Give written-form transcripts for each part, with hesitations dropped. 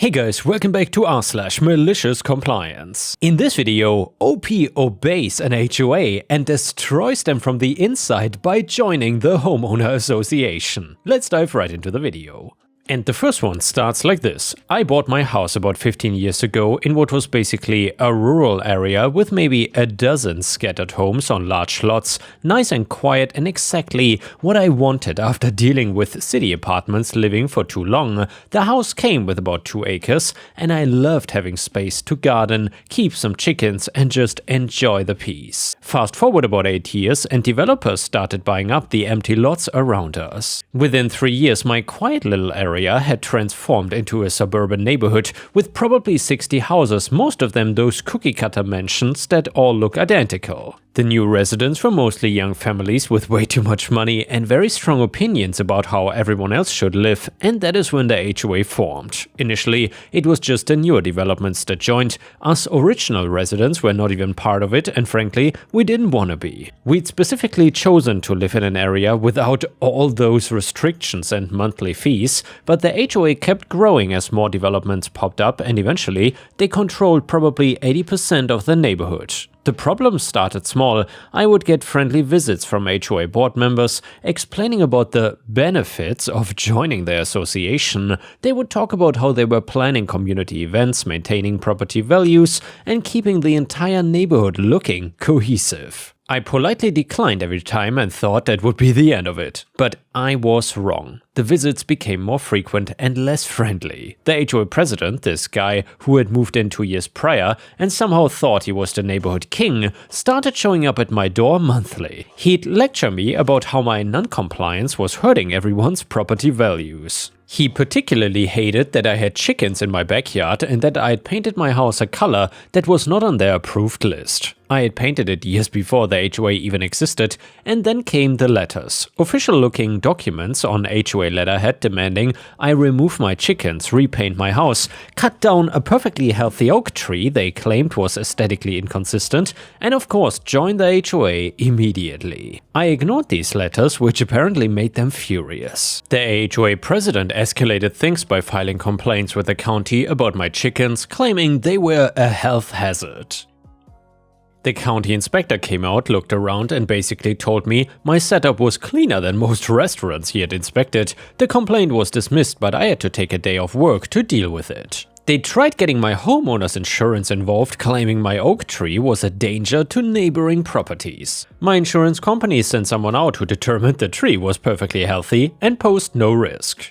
Hey guys, welcome back to r/MaliciousCompliance. In this video, OP obeys an HOA and destroys them from the inside by joining the homeowner association. Let's dive right into the video. And the first one starts like this. I bought my house about 15 years ago in what was basically a rural area with maybe a dozen scattered homes on large lots, nice and quiet and exactly what I wanted after dealing with city apartments living for too long. The house came with about 2 acres and I loved having space to garden, keep some chickens and just enjoy the peace. Fast forward about 8 years and developers started buying up the empty lots around us. Within 3 years my quiet little area had transformed into a suburban neighborhood with probably 60 houses, most of them those cookie-cutter mansions that all look identical. The new residents were mostly young families with way too much money and very strong opinions about how everyone else should live, and that is when the HOA formed. Initially, it was just the newer developments that joined. Us original residents were not even part of it, and frankly, we didn't want to be. We'd specifically chosen to live in an area without all those restrictions and monthly fees, but the HOA kept growing as more developments popped up, and eventually, they controlled probably 80% of the neighborhood. The problem started small. I would get friendly visits from HOA board members explaining about the benefits of joining their association. They would talk about how they were planning community events, maintaining property values, and keeping the entire neighborhood looking cohesive. I politely declined every time and thought that would be the end of it. But I was wrong. The visits became more frequent and less friendly. The HOA president, this guy who had moved in 2 years prior and somehow thought he was the neighborhood king, started showing up at my door monthly. He'd lecture me about how my non-compliance was hurting everyone's property values. He particularly hated that I had chickens in my backyard and that I had painted my house a color that was not on their approved list. I had painted it years before the HOA even existed, and then came the letters. Official-looking documents on HOA letterhead demanding I remove my chickens, repaint my house, cut down a perfectly healthy oak tree they claimed was aesthetically inconsistent, and of course join the HOA immediately. I ignored these letters, which apparently made them furious. The HOA president escalated things by filing complaints with the county about my chickens, claiming they were a health hazard. The county inspector came out, looked around and basically told me my setup was cleaner than most restaurants he had inspected. The complaint was dismissed, but I had to take a day off work to deal with it. They tried getting my homeowner's insurance involved, claiming my oak tree was a danger to neighboring properties. My insurance company sent someone out who determined the tree was perfectly healthy and posed no risk.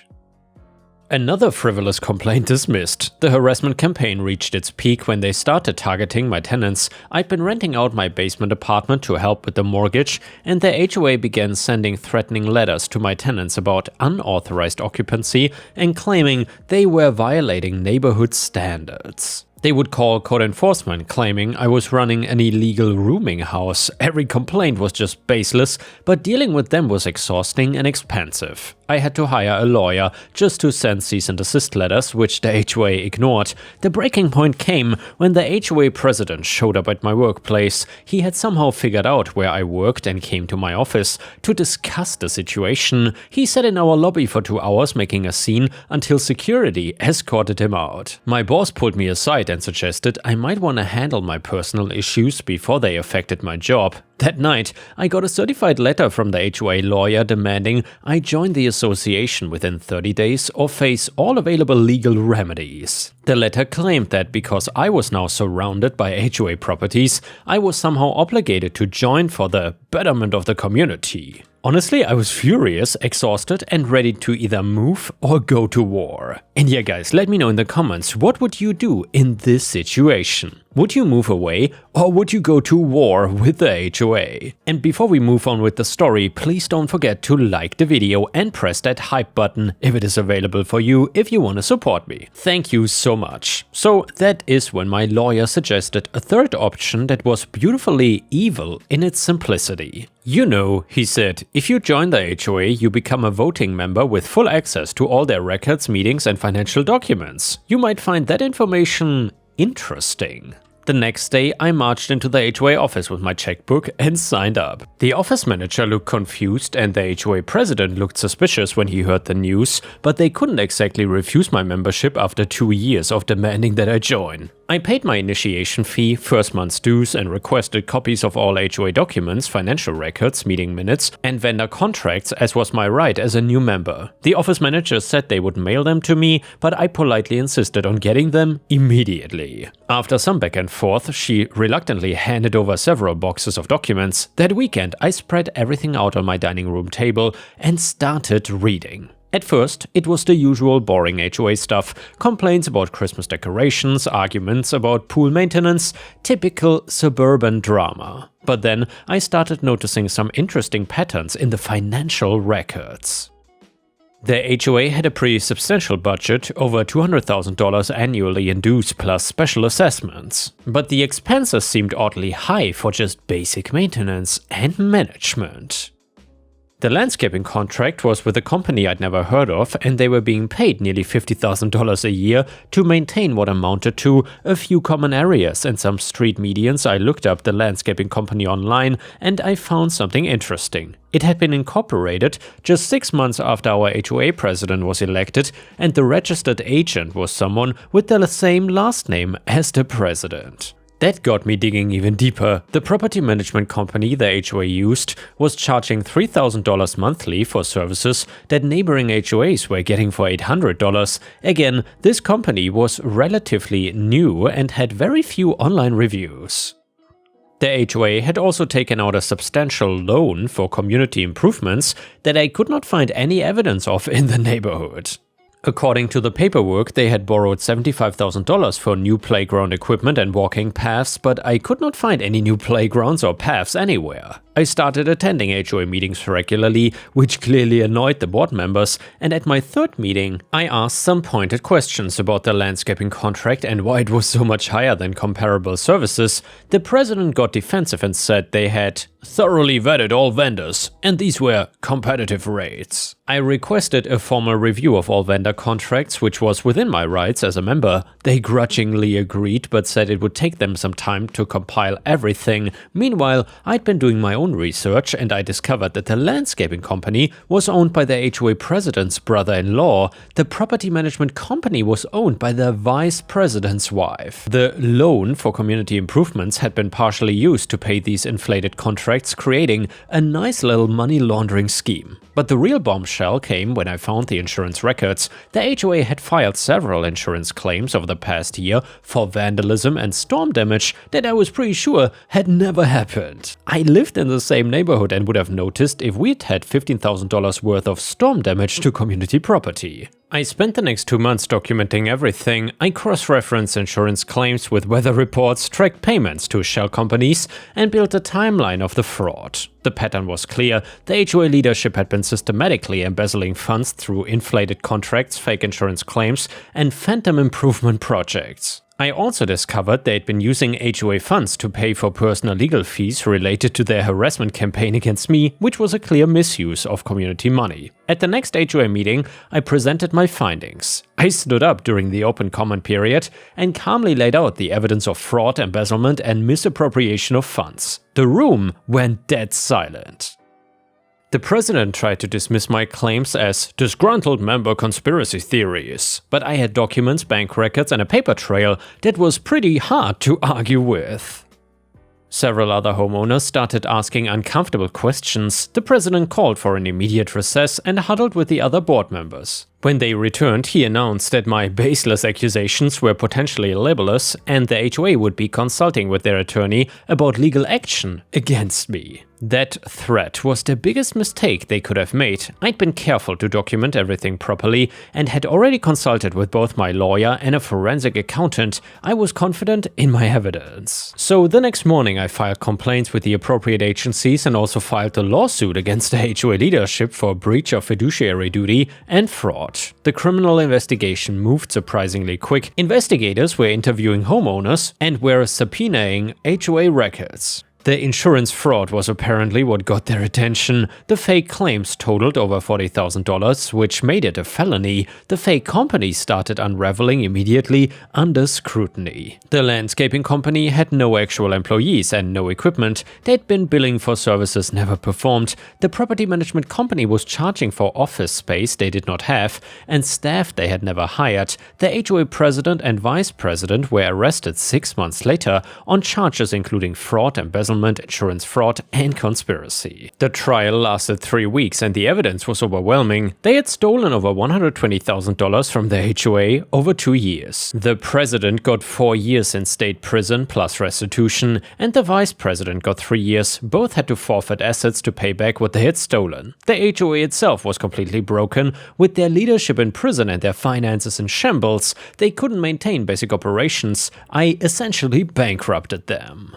Another frivolous complaint dismissed. The harassment campaign reached its peak when they started targeting my tenants. I'd been renting out my basement apartment to help with the mortgage, and the HOA began sending threatening letters to my tenants about unauthorized occupancy and claiming they were violating neighborhood standards. They would call code enforcement, claiming I was running an illegal rooming house. Every complaint was just baseless, but dealing with them was exhausting and expensive. I had to hire a lawyer just to send cease and desist letters, which the HOA ignored. The breaking point came when the HOA president showed up at my workplace. He had somehow figured out where I worked and came to my office to discuss the situation. He sat in our lobby for 2 hours making a scene until security escorted him out. My boss pulled me aside and suggested I might want to handle my personal issues before they affected my job. That night, I got a certified letter from the HOA lawyer demanding I join the association within 30 days or face all available legal remedies. The letter claimed that because I was now surrounded by HOA properties, I was somehow obligated to join for the betterment of the community. Honestly, I was furious, exhausted, and ready to either move or go to war. And yeah guys, let me know in the comments, what would you do in this situation? Would you move away or would you go to war with the HOA? And before we move on with the story, please don't forget to like the video and press that hype button if it is available for you if you want to support me. Thank you so much. So that is when my lawyer suggested a third option that was beautifully evil in its simplicity. You know, he said, if you join the HOA, you become a voting member with full access to all their records, meetings and financial documents. You might find that information interesting. The next day, I marched into the HOA office with my checkbook and signed up. The office manager looked confused and the HOA president looked suspicious when he heard the news, but they couldn't exactly refuse my membership after 2 years of demanding that I join. I paid my initiation fee, first month's dues, and requested copies of all HOA documents, financial records, meeting minutes, and vendor contracts, as was my right as a new member. The office manager said they would mail them to me, but I politely insisted on getting them immediately. After some back and forth, she reluctantly handed over several boxes of documents. That weekend, I spread everything out on my dining room table and started reading. At first, it was the usual boring HOA stuff, complaints about Christmas decorations, arguments about pool maintenance, typical suburban drama. But then I started noticing some interesting patterns in the financial records. The HOA had a pretty substantial budget, over $200,000 annually in dues plus special assessments. But the expenses seemed oddly high for just basic maintenance and management. The landscaping contract was with a company I'd never heard of, and they were being paid nearly $50,000 a year to maintain what amounted to a few common areas and some street medians. I looked up the landscaping company online and I found something interesting. It had been incorporated just 6 months after our HOA president was elected, and the registered agent was someone with the same last name as the president. That got me digging even deeper. The property management company the HOA used was charging $3,000 monthly for services that neighboring HOAs were getting for $800. Again, this company was relatively new and had very few online reviews. The HOA had also taken out a substantial loan for community improvements that I could not find any evidence of in the neighborhood. According to the paperwork, they had borrowed $75,000 for new playground equipment and walking paths, but I could not find any new playgrounds or paths anywhere. I started attending HOA meetings regularly, which clearly annoyed the board members, and at my third meeting, I asked some pointed questions about the landscaping contract and why it was so much higher than comparable services. The president got defensive and said they had thoroughly vetted all vendors, and these were competitive rates. I requested a formal review of all vendor contracts, which was within my rights as a member. They grudgingly agreed, but said it would take them some time to compile everything. Meanwhile, I'd been doing my own research and I discovered that the landscaping company was owned by the HOA president's brother-in-law. The property management company was owned by the vice president's wife. The loan for community improvements had been partially used to pay these inflated contracts, creating a nice little money laundering scheme. But the real bombshell came when I found the insurance records. The HOA had filed several insurance claims over the past year for vandalism and storm damage that I was pretty sure had never happened. I lived in the same neighborhood and would have noticed if we'd had $15,000 worth of storm damage to community property. I spent the next 2 months documenting everything. I cross-referenced insurance claims with weather reports, tracked payments to shell companies, and built a timeline of the fraud. The pattern was clear. The HOA leadership had been systematically embezzling funds through inflated contracts, fake insurance claims, and phantom improvement projects. I also discovered they'd been using HOA funds to pay for personal legal fees related to their harassment campaign against me, which was a clear misuse of community money. At the next HOA meeting, I presented my findings. I stood up during the open comment period and calmly laid out the evidence of fraud, embezzlement, and misappropriation of funds. The room went dead silent. The president tried to dismiss my claims as disgruntled member conspiracy theories, but I had documents, bank records, and a paper trail that was pretty hard to argue with. Several other homeowners started asking uncomfortable questions. The president called for an immediate recess and huddled with the other board members. When they returned, he announced that my baseless accusations were potentially libelous and the HOA would be consulting with their attorney about legal action against me. That threat was the biggest mistake they could have made. I'd been careful to document everything properly and had already consulted with both my lawyer and a forensic accountant. I was confident in my evidence. So the next morning I filed complaints with the appropriate agencies and also filed a lawsuit against the HOA leadership for breach of fiduciary duty and fraud. The criminal investigation moved surprisingly quick. Investigators were interviewing homeowners and were subpoenaing HOA records. The insurance fraud was apparently what got their attention. The fake claims totaled over $40,000, which made it a felony. The fake company started unraveling immediately under scrutiny. The landscaping company had no actual employees and no equipment. They'd been billing for services never performed. The property management company was charging for office space they did not have and staff they had never hired. The HOA president and vice president were arrested 6 months later on charges including fraud, embezzlement, insurance fraud, and conspiracy. The trial lasted 3 weeks and the evidence was overwhelming. They had stolen over $120,000 from the HOA over 2 years. The president got 4 years in state prison plus restitution, and the vice president got 3 years. Both had to forfeit assets to pay back what they had stolen. The HOA itself was completely broken. With their leadership in prison and their finances in shambles, they couldn't maintain basic operations. I essentially bankrupted them.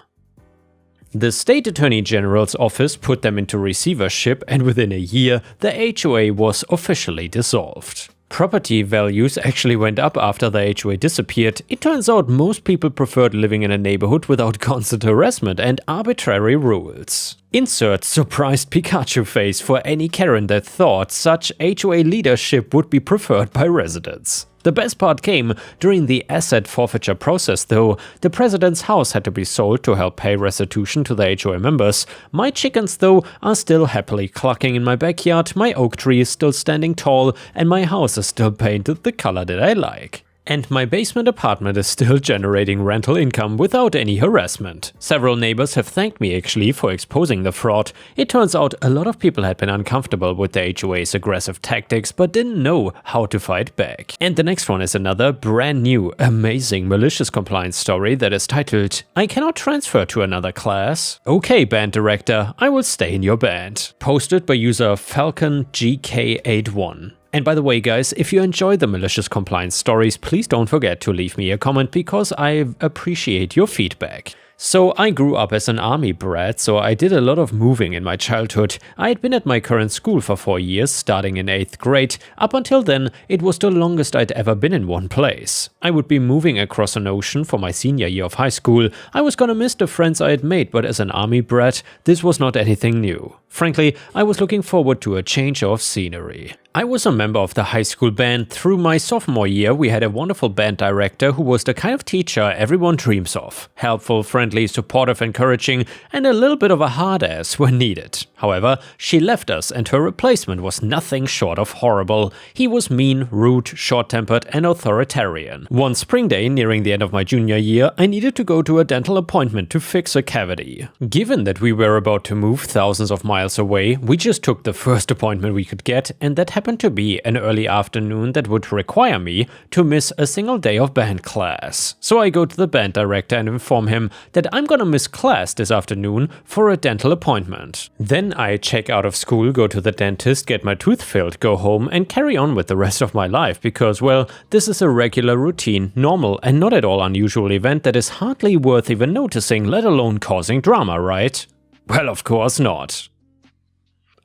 The State Attorney General's office put them into receivership, and within a year, the HOA was officially dissolved. Property values actually went up after the HOA disappeared. It turns out most people preferred living in a neighborhood without constant harassment and arbitrary rules. Insert surprised Pikachu face for any Karen that thought such HOA leadership would be preferred by residents. The best part came during the asset forfeiture process though. The president's house had to be sold to help pay restitution to the HOA members. My chickens though are still happily clucking in my backyard, my oak tree is still standing tall, and my house is still painted the color that I like. And my basement apartment is still generating rental income without any harassment. Several neighbors have thanked me actually for exposing the fraud. It turns out a lot of people had been uncomfortable with the HOA's aggressive tactics but didn't know how to fight back. And the next one is another brand new, amazing malicious compliance story that is titled, "I cannot transfer to another class. Okay, band director, I will stay in your band." Posted by user FalconGK81. And by the way guys, if you enjoy the malicious compliance stories, please don't forget to leave me a comment because I appreciate your feedback. So I grew up as an army brat, so I did a lot of moving in my childhood. I had been at my current school for 4 years, starting in 8th grade. Up until then, it was the longest I'd ever been in one place. I would be moving across an ocean for my senior year of high school. I was gonna miss the friends I had made, but as an army brat, this was not anything new. Frankly, I was looking forward to a change of scenery. I was a member of the high school band. Through my sophomore year, we had a wonderful band director who was the kind of teacher everyone dreams of. Helpful, friendly, supportive, encouraging, and a little bit of a hard ass when needed. However, she left us and her replacement was nothing short of horrible. He was mean, rude, short-tempered, and authoritarian. One spring day nearing the end of my junior year, I needed to go to a dental appointment to fix a cavity. Given that we were about to move thousands of miles away, we just took the first appointment we could get, and that happened to be an early afternoon that would require me to miss a single day of band class. So I go to the band director and inform him that I'm gonna miss class this afternoon for a dental appointment. Then I check out of school, go to the dentist, get my tooth filled, go home and carry on with the rest of my life because, well, this is a regular routine, normal and not at all unusual event that is hardly worth even noticing, let alone causing drama, right? Well, of course not.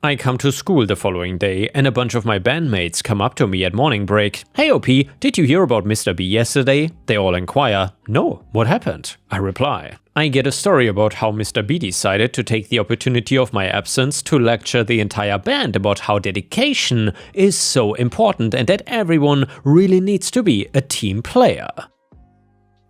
I come to school the following day and a bunch of my bandmates come up to me at morning break. "Hey OP, did you hear about Mr. B yesterday?" They all inquire. "No, what happened?" I reply. I get a story about how Mr. B decided to take the opportunity of my absence to lecture the entire band about how dedication is so important and that everyone really needs to be a team player.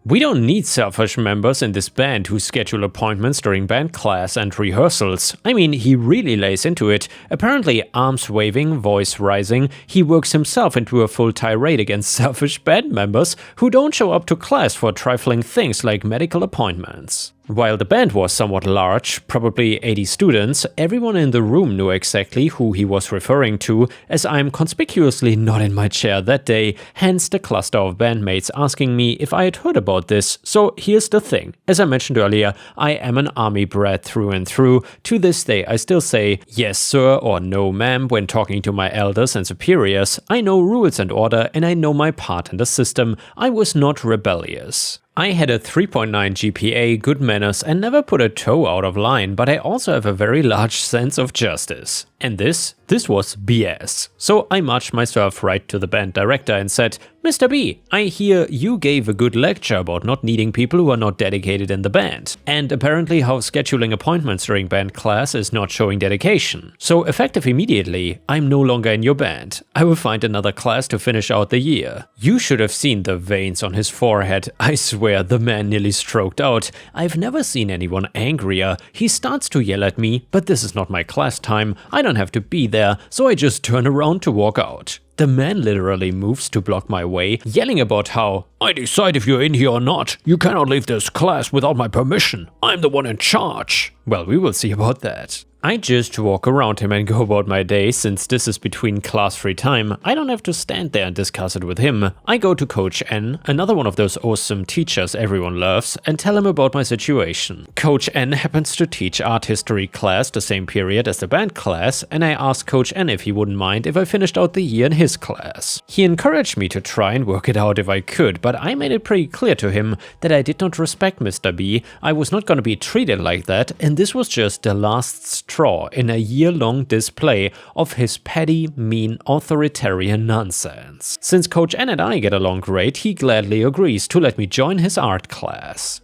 We don't need selfish members in this band who schedule appointments during band class and rehearsals. I mean, he really lays into it. Apparently, arms waving, voice rising, he works himself into a full tirade against selfish band members who don't show up to class for trifling things like medical appointments. While the band was somewhat large, probably 80 students, everyone in the room knew exactly who he was referring to, as I'm conspicuously not in my chair that day, hence the cluster of bandmates asking me if I had heard about this. So here's the thing. As I mentioned earlier, I am an army brat through and through. To this day, I still say yes sir or no ma'am when talking to my elders and superiors. I know rules and order and I know my part in the system. I was not rebellious. I had a 3.9 GPA, good manners and never put a toe out of line, but I also have a very large sense of justice. And this This was BS. So I marched myself right to the band director and said, "Mr. B, I hear you gave a good lecture about not needing people who are not dedicated in the band, and apparently how scheduling appointments during band class is not showing dedication. So effective immediately, I'm no longer in your band. I will find another class to finish out the year." You should have seen the veins on his forehead. I swear the man nearly stroked out. I've never seen anyone angrier. He starts to yell at me, but this is not my class time. I don't have to be there, so I just turn around to walk out. The man literally moves to block my way, yelling about how, "I decide if you're in here or not. You cannot leave this class without my permission. I'm the one in charge." Well, we will see about that. I just walk around him and go about my day. Since this is between class free time, I don't have to stand there and discuss it with him. I go to Coach N, another one of those awesome teachers everyone loves, and tell him about my situation. Coach N happens to teach art history class the same period as the band class, and I asked Coach N if he wouldn't mind if I finished out the year in his class. He encouraged me to try and work it out if I could, but I made it pretty clear to him that I did not respect Mr. B, I was not going to be treated like that, and this was just the last straw in a year-long display of his petty, mean, authoritarian nonsense. Since Coach N and I get along great, he gladly agrees to let me join his art class.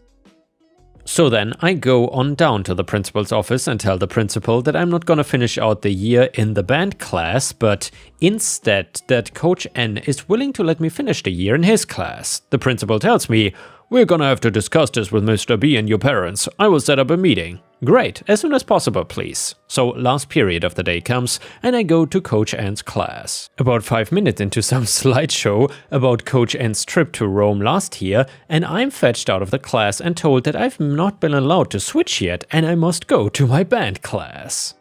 So then I go on down to the principal's office and tell the principal that I'm not gonna finish out the year in the band class, but instead that Coach N is willing to let me finish the year in his class. The principal tells me, "We're gonna have to discuss this with Mr. B and your parents. I will set up a meeting." Great, as soon as possible, please. So last period of the day comes and I go to Coach N's class. About 5 minutes into some slideshow about Coach N's trip to Rome last year, and I'm fetched out of the class and told that I've not been allowed to switch yet and I must go to my band class.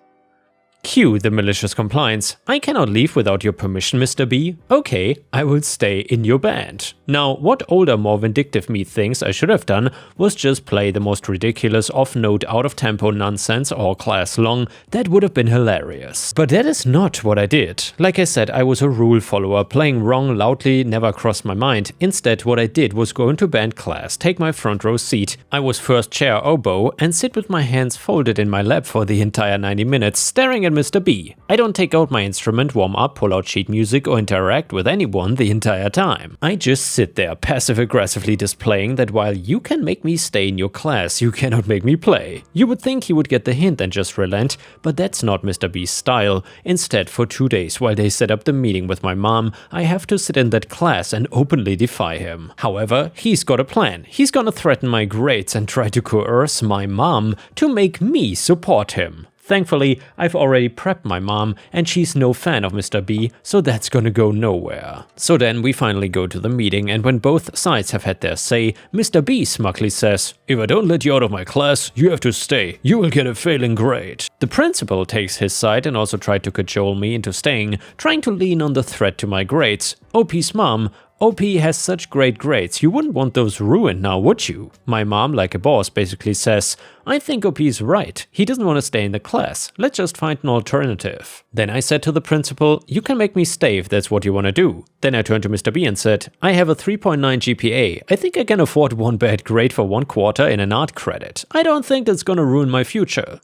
Cue the malicious compliance. "I cannot leave without your permission, Mr. B. Okay, I will stay in your band." Now, what older, more vindictive me thinks I should have done was just play the most ridiculous, off-note, out-of-tempo nonsense all class long. That would have been hilarious. But that is not what I did. Like I said, I was a rule follower. Playing wrong loudly never crossed my mind. Instead, what I did was go into band class, take my front row seat. I was first chair oboe and sit with my hands folded in my lap for the entire 90 minutes, staring at Mr. B. I don't take out my instrument, warm up, pull out sheet music or interact with anyone the entire time. I just sit there passive-aggressively displaying that while you can make me stay in your class, you cannot make me play. You would think he would get the hint and just relent, but that's not Mr. B's style. Instead, for 2 days while they set up the meeting with my mom, I have to sit in that class and openly defy him. However, he's got a plan. He's gonna threaten my grades and try to coerce my mom to make me support him. Thankfully, I've already prepped my mom and she's no fan of Mr. B, so that's gonna go nowhere. So then we finally go to the meeting, and when both sides have had their say, Mr. B smugly says, "If I don't let you out of my class, you have to stay. You will get a failing grade." The principal takes his side and also tried to cajole me into staying, trying to lean on the threat to my grades. OP's mom, "OP has such great grades, you wouldn't want those ruined now, would you?" My mom, like a boss, basically says, "I think OP's right. He doesn't want to stay in the class. Let's just find an alternative." Then I said to the principal, "You can make me stay if that's what you want to do." Then I turned to Mr. B and said, "I have a 3.9 GPA. I think I can afford one bad grade for 1 quarter in an art credit. I don't think that's gonna ruin my future."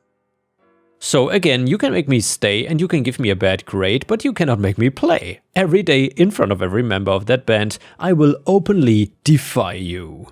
So again, you can make me stay and you can give me a bad grade, but you cannot make me play. Every day, in front of every member of that band, I will openly defy you.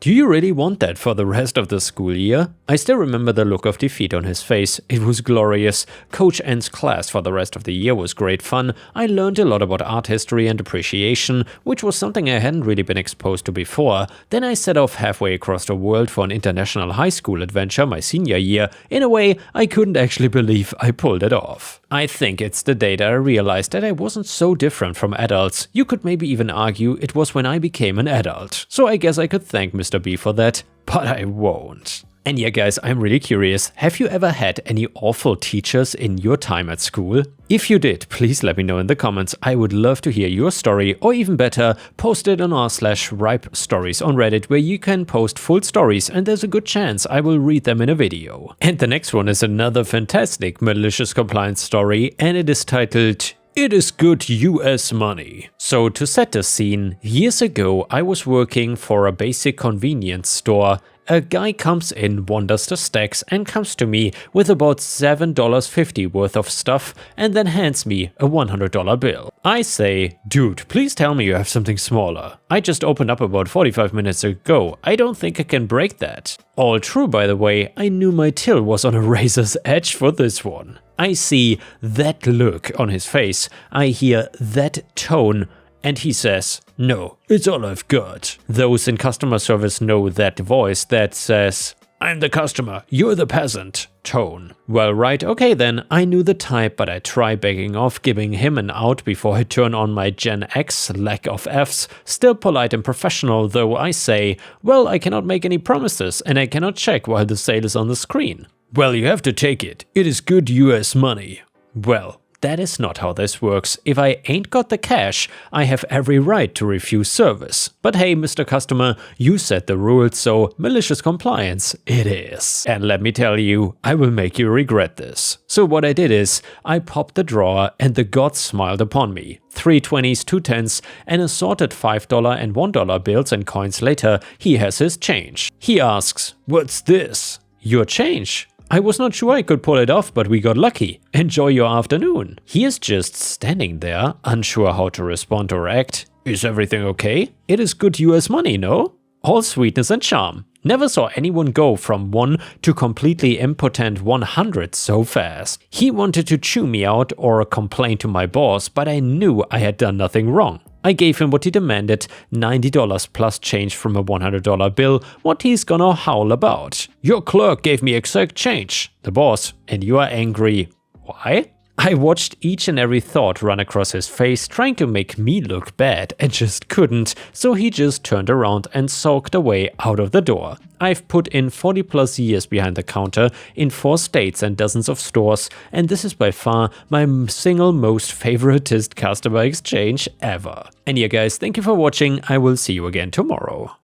Do you really want that for the rest of the school year? I still remember the look of defeat on his face. It was glorious. Coach N's class for the rest of the year was great fun. I learned a lot about art history and appreciation, which was something I hadn't really been exposed to before. Then I set off halfway across the world for an international high school adventure my senior year. In a way, I couldn't actually believe I pulled it off. I think it's the day that I realized that I wasn't so different from adults. You could maybe even argue it was when I became an adult. So I guess I could thank Mr. B for that, but I won't. And yeah guys, I'm really curious, have you ever had any awful teachers in your time at school? If you did, please let me know in the comments. I would love to hear your story, or even better, post it on r/ripe stories on Reddit, where you can post full stories and there's a good chance I will read them in a video. And the next one is another fantastic malicious compliance story, and it is titled "It is Good US Money." So to set the scene, years ago I was working for a basic convenience store, a guy comes in, wanders the stacks, and comes to me with about $7.50 worth of stuff and then hands me a $100 bill. I say, dude, please tell me you have something smaller. I just opened up about 45 minutes ago. I don't think I can break that. All true, by the way. I knew my till was on a razor's edge for this one. I see that look on his face. I hear that tone. And he says, no, it's all I've got. Those in customer service know that voice that says, I'm the customer, you're the peasant tone. Well, right, okay then, I knew the type, but I try begging off, giving him an out before I turn on my Gen X lack of Fs. Still polite and professional, though I say, well, I cannot make any promises and I cannot check while the sale is on the screen. Well, you have to take it. It is good US money. Well, that is not how this works. If I ain't got the cash, I have every right to refuse service. But hey, Mr. Customer, you set the rules, so malicious compliance it is. And let me tell you, I will make you regret this. So what I did is, I popped the drawer and the gods smiled upon me. 3 20s, 2 10s, and assorted $5 and $1 bills and coins later, he has his change. He asks, what's this? Your change. I was not sure I could pull it off, but we got lucky. Enjoy your afternoon. He is just standing there, unsure how to respond or act. Is everything okay? It is good US money, no? All sweetness and charm. Never saw anyone go from 1 to completely impotent 100 so fast. He wanted to chew me out or complain to my boss, but I knew I had done nothing wrong. I gave him what he demanded, $90 plus change from a $100 bill, what he's gonna howl about. Your clerk gave me exact change, the boss, and you are angry. Why? I watched each and every thought run across his face, trying to make me look bad, and just couldn't, so he just turned around and sulked away out of the door. I've put in 40 plus years behind the counter in 4 states and dozens of stores, and this is by far my single most favoritist customer exchange ever. And yeah guys, thank you for watching, I will see you again tomorrow.